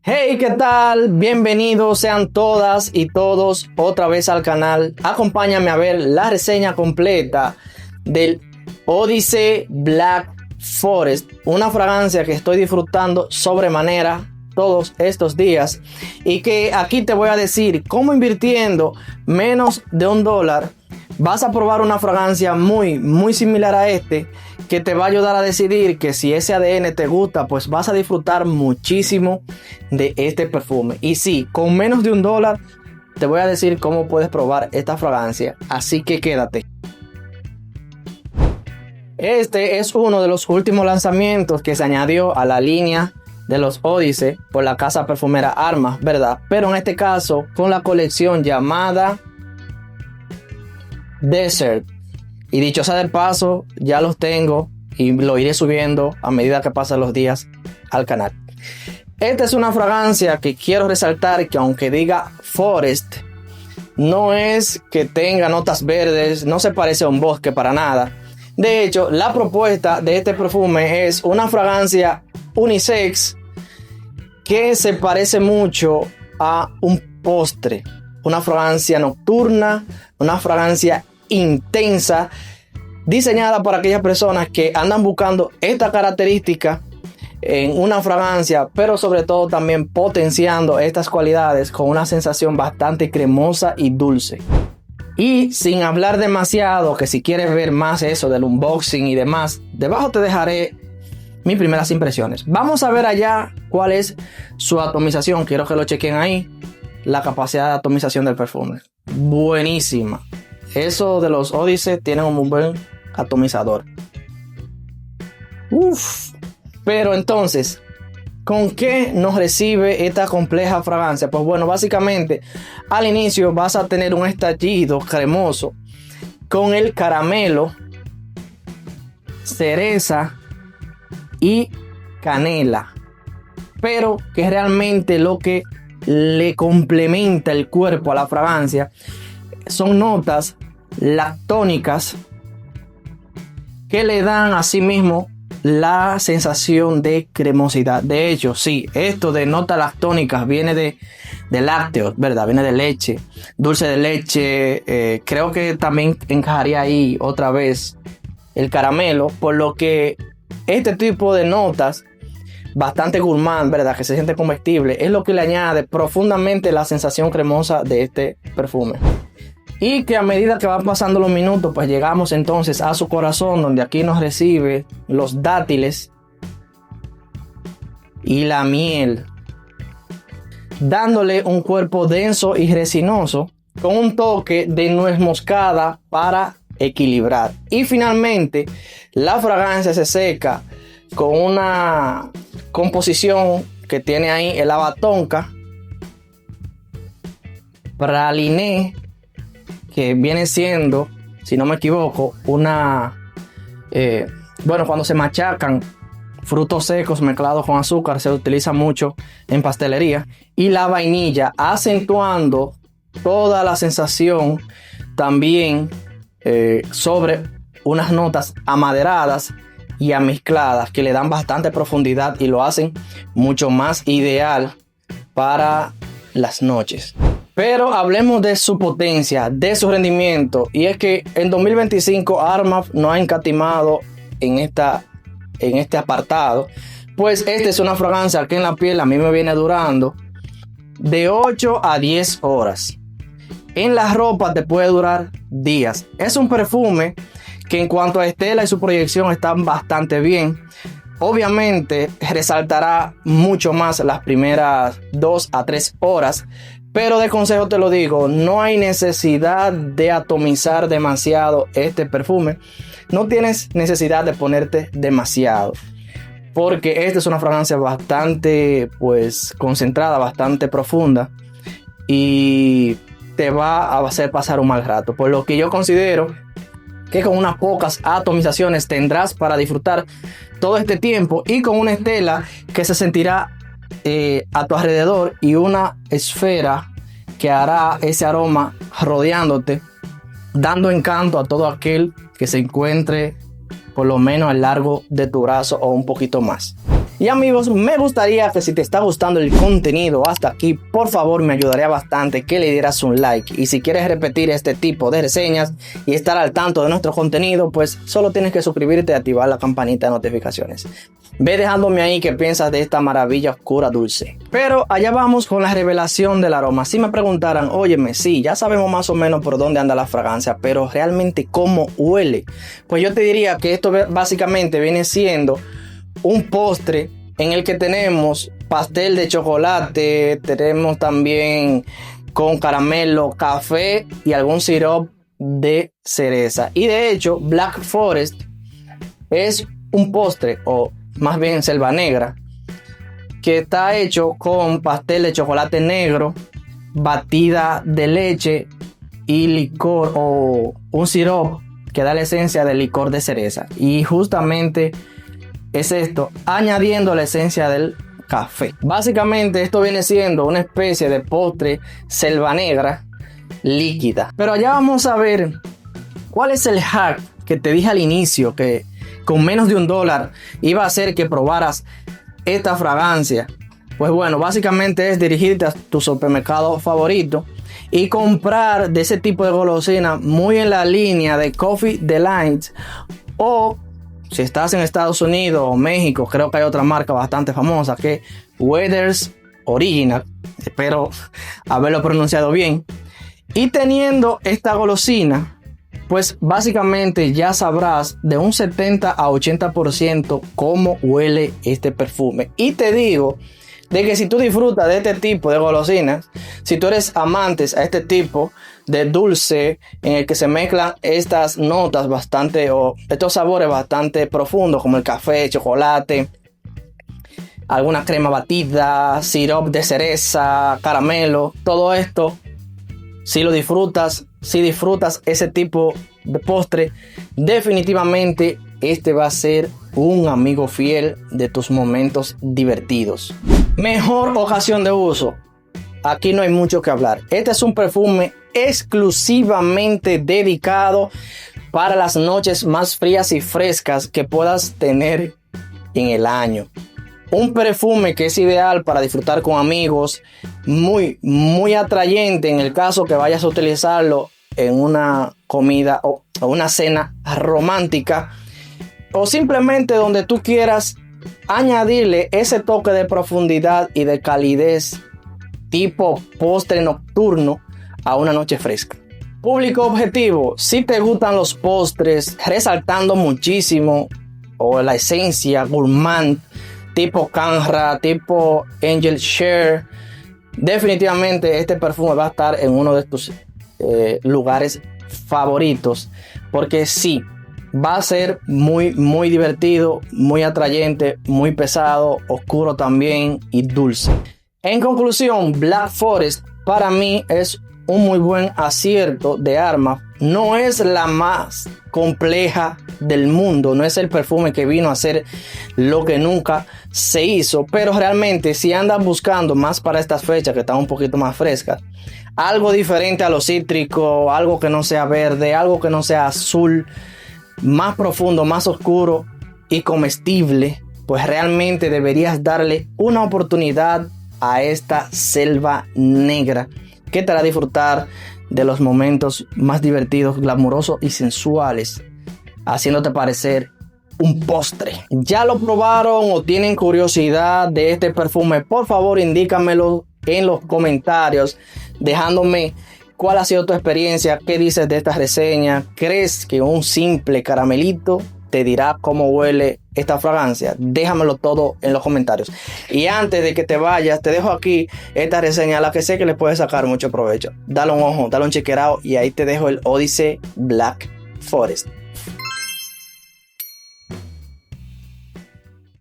Hey, ¿qué tal? Bienvenidos sean todas y todos otra vez al canal. Acompáñame a ver la reseña completa del Odyssey Black Forest, una fragancia que estoy disfrutando sobremanera todos estos días y que aquí te voy a decir cómo invirtiendo menos de $1 vas a probar una fragancia muy similar a que te va a ayudar a decidir que si ese ADN te gusta, pues vas a disfrutar muchísimo de este perfume. Y sí, con menos de $1 te voy a decir cómo puedes probar esta fragancia, así que quédate. Este es uno de los últimos lanzamientos que se añadió a la línea de los Odyssey por la casa perfumera Arma, ¿verdad? Pero en este caso con la colección llamada Desert. Y dicho sea del paso, ya los tengo y lo iré subiendo a medida que pasan los días al canal. Esta es una fragancia que quiero resaltar que aunque diga Forest, no es que tenga notas verdes, no se parece a un bosque para nada. De hecho, la propuesta de este perfume es una fragancia unisex que se parece mucho a un postre. Una fragancia nocturna, una fragancia intensa, diseñada para aquellas personas que andan buscando esta característica en una fragancia, pero sobre todo también potenciando estas cualidades con una sensación bastante cremosa y dulce. Y sin hablar demasiado, que si quieres ver más eso del unboxing y demás, debajo te dejaré mis primeras impresiones. Vamos a ver allá cuál es su atomización. Quiero que lo chequen ahí. La capacidad de atomización del perfume, buenísima. Eso de los Odyssey tienen un muy buen atomizador. Pero entonces, ¿con qué nos recibe esta compleja fragancia? Pues bueno, básicamente al inicio vas a tener un estallido cremoso con el caramelo, cereza y canela, pero que realmente lo que le complementa el cuerpo a la fragancia son notas lactónicas que le dan a sí mismo la sensación de cremosidad. De hecho, sí, esto de notas lactónicas viene de lácteos, ¿verdad? Viene de leche, dulce de leche. Creo que también encajaría ahí otra vez el caramelo, por lo que este tipo de notas bastante gourmand, ¿verdad? Que se siente comestible, es lo que le añade profundamente la sensación cremosa de este perfume. Y que a medida que van pasando los minutos, pues llegamos entonces a su corazón, donde aquí nos recibe los dátiles y la miel, dándole un cuerpo denso y resinoso con un toque de nuez moscada para equilibrar. Y finalmente la fragancia se seca con una composición que tiene ahí el haba tonka, praliné, que viene siendo, si no me equivoco, una cuando se machacan frutos secos mezclados con azúcar, se utiliza mucho en pastelería, y la vainilla, acentuando toda la sensación también sobre unas notas amaderadas y amezcladas que le dan bastante profundidad y lo hacen mucho más ideal para las noches. Pero hablemos de su potencia, de su rendimiento, y es que en 2025 Armaf no ha escatimado en este apartado, pues esta es una fragancia que en la piel a mí me viene durando de 8 a 10 horas. En la ropa te puede durar días. Es un perfume que en cuanto a estela y su proyección están bastante bien. Obviamente resaltará mucho más las primeras 2 a 3 horas, pero de consejo te lo digo, no hay necesidad de atomizar demasiado este perfume. No tienes necesidad de ponerte demasiado, porque esta es una fragancia bastante concentrada, bastante profunda, y te va a hacer pasar un mal rato. Por lo que yo considero que con unas pocas atomizaciones tendrás para disfrutar todo este tiempo, y con una estela que se sentirá a tu alrededor y una esfera que hará ese aroma rodeándote, dando encanto a todo aquel que se encuentre por lo menos al largo de tu brazo o un poquito más. Y amigos, me gustaría que si te está gustando el contenido hasta aquí, por favor me ayudaría bastante que le dieras un like. Y si quieres repetir este tipo de reseñas y estar al tanto de nuestro contenido, pues solo tienes que suscribirte y activar la campanita de notificaciones. Ve dejándome ahí qué piensas de esta maravilla oscura dulce. Pero allá vamos con la revelación del aroma. Si me preguntaran, óyeme, sí, ya sabemos más o menos por dónde anda la fragancia, pero realmente cómo huele. Pues yo te diría que esto básicamente viene siendo un postre en el que tenemos pastel de chocolate, tenemos también con caramelo, café y algún sirope de cereza. Y de hecho, Black Forest es un postre, o más bien selva negra, que está hecho con pastel de chocolate negro, batida de leche y licor o un sirope que da la esencia del licor de cereza. Y justamente es esto, añadiendo la esencia del café. Básicamente esto viene siendo una especie de postre selva negra líquida. Pero allá vamos a ver cuál es el hack que te dije al inicio, que con menos de $1 iba a hacer que probaras esta fragancia. Pues bueno, básicamente es dirigirte a tu supermercado favorito y comprar de ese tipo de golosina muy en la línea de Coffee Delight, o si estás en Estados Unidos o México, creo que hay otra marca bastante famosa que es Werther's Original. Espero haberlo pronunciado bien. Y teniendo esta golosina, pues básicamente ya sabrás de un 70 a 80% cómo huele este perfume. Y te digo de que si tú disfrutas de este tipo de golosinas, si tú eres amante a este tipo de dulce en el que se mezclan estas notas bastante, o estos sabores bastante profundos, como el café, chocolate, alguna crema batida, sirope de cereza, caramelo, todo esto, si lo disfrutas, si disfrutas ese tipo de postre, definitivamente este va a ser un amigo fiel de tus momentos divertidos. Mejor ocasión de uso. Aquí no hay mucho que hablar. Este es un perfume exclusivamente dedicado para las noches más frías y frescas que puedas tener en el año. Un perfume que es ideal para disfrutar con amigos, muy atrayente en el caso que vayas a utilizarlo en una comida o una cena romántica, o simplemente donde tú quieras añadirle ese toque de profundidad y de calidez tipo postre nocturno a una noche fresca. Público objetivo: si te gustan los postres resaltando muchísimo, o la esencia gourmand tipo canra, tipo angel share, definitivamente este perfume va a estar en uno de tus lugares favoritos, porque sí, va a ser muy divertido, muy atrayente, muy pesado, oscuro también y dulce. En conclusión, Black Forest para mí es un muy buen acierto de arma. No es la más compleja del mundo, no es el perfume que vino a hacer lo que nunca se hizo, pero realmente si andas buscando más para estas fechas que están un poquito más frescas, algo diferente a lo cítrico, algo que no sea verde, algo que no sea azul, más profundo, más oscuro y comestible, pues realmente deberías darle una oportunidad a esta selva negra, que te hará disfrutar de los momentos más divertidos, glamurosos y sensuales, haciéndote parecer un postre. ¿Ya lo probaron o tienen curiosidad de este perfume? Por favor, indícamelo en los comentarios, dejándome cuál ha sido tu experiencia, qué dices de esta reseña. ¿Crees que un simple caramelito te dirá cómo huele esta fragancia? Déjamelo todo en los comentarios. Y antes de que te vayas, te dejo aquí esta reseña a la que sé que le puedes sacar mucho provecho. Dale un ojo, dale un chequeado, y ahí te dejo el Odyssey Black Forest.